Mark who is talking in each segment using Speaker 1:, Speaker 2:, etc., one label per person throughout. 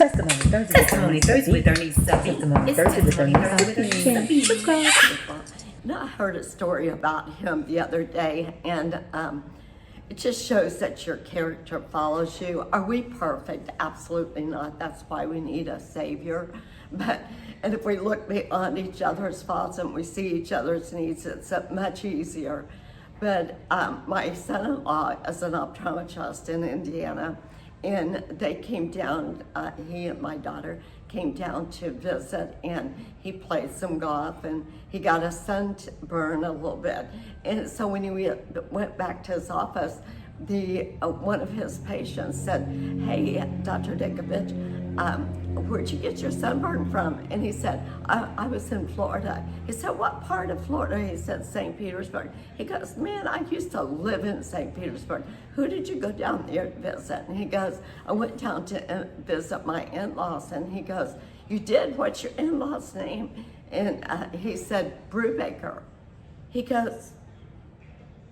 Speaker 1: Testimony Thursday with Ernisa. Testimony Thursday with Ernisa.
Speaker 2: Subscribe. Now, I heard a story about him the other day, and it just shows that your character follows you. Are we perfect? Absolutely not. That's why we need a Savior. And if we look beyond each other's faults and we see each other's needs, it's much easier. But my son-in-law is an optometrist in Indiana, and they came down, he and my daughter came down to visit, and he played some golf, and he got a sunburn a little bit. And so when he went back to his office, one of his patients said, "Hey, Dr. Dikovich, where'd you get your sunburn from?" And he said, I was in Florida. He said, "What part of Florida?" He said, "St. Petersburg." He goes, "Man, I used to live in St. Petersburg. Who did you go down there to visit?" And he goes, "I went down to visit my in-laws." And he goes, "You did? What's your in-law's name?" And he said, "Brubaker." He goes,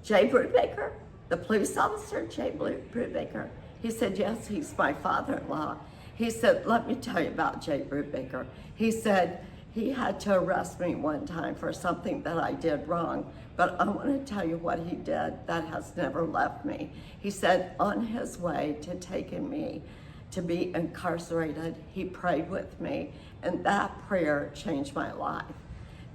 Speaker 2: "Jay Brubaker? The police officer, Jay Brubaker?" He said, "Yes, he's my father-in-law." He said, "Let me tell you about Jay Brubaker." He said, "He had to arrest me one time for something that I did wrong, but I want to tell you what he did that has never left me." He said, on his way to taking me to be incarcerated, he prayed with me, and that prayer changed my life.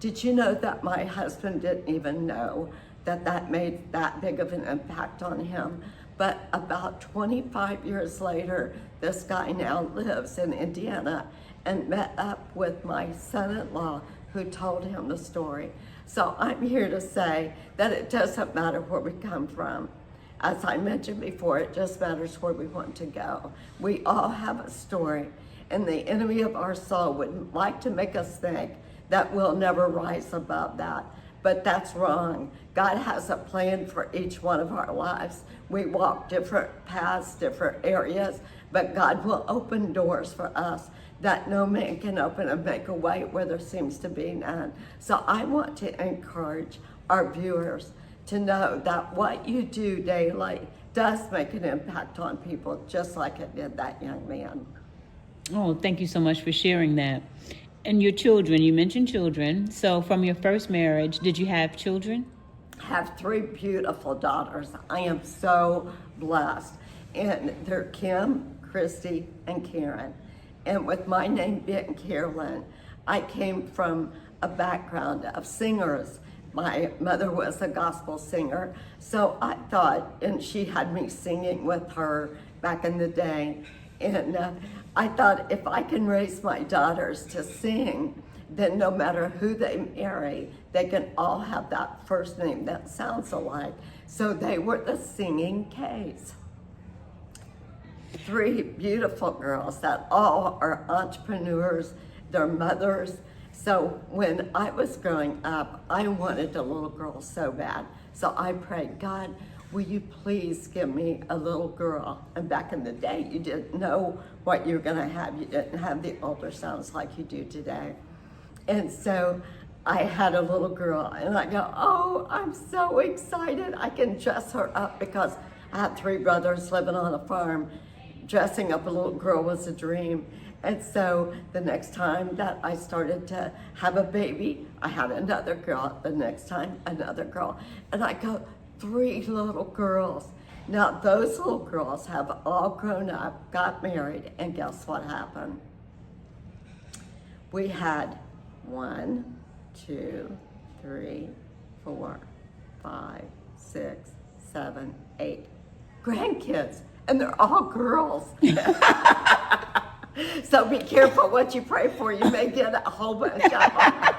Speaker 2: Did you know that my husband didn't even know that made that big of an impact on him? But about 25 years later, this guy now lives in Indiana and met up with my son-in-law who told him the story. So I'm here to say that it doesn't matter where we come from. As I mentioned before, it just matters where we want to go. We all have a story, and the enemy of our soul would like to make us think that we'll never rise above that. But that's wrong. God has a plan for each one of our lives. We walk different paths, different areas, but God will open doors for us that no man can open and make a way where there seems to be none. So I want to encourage our viewers to know that what you do daily does make an impact on people, just like it did that young man.
Speaker 1: Oh, thank you so much for sharing that. And your children, you mentioned children. So from your first marriage, did you have children?
Speaker 2: Have 3 beautiful daughters. I am so blessed. And they're Kim, Christy, and Karen. And with my name being Karalynne, I came from a background of singers. My mother was a gospel singer, so I thought, and she had me singing with her back in the day, and I thought if I can raise my daughters to sing, then no matter who they marry, they can all have that first name that sounds alike. So they were the Singing K's. 3 beautiful girls that all are entrepreneurs, they're mothers. So when I was growing up, I wanted a little girl so bad. So I prayed, "God, will you please give me a little girl?" And back in the day, you didn't know what you were gonna have. You didn't have the ultrasounds like you do today. And so I had a little girl, and I go, "Oh, I'm so excited. I can dress her up," because I had 3 brothers living on a farm. Dressing up a little girl was a dream. And so the next time that I started to have a baby, I had another girl. The next time, another girl. And I go, 3 little girls. Now those little girls have all grown up, got married, and guess what happened? We had 1, 2, 3, 4, 5, 6, 7, 8 grandkids, and they're all girls. So be careful what you pray for. You may get a whole bunch of them.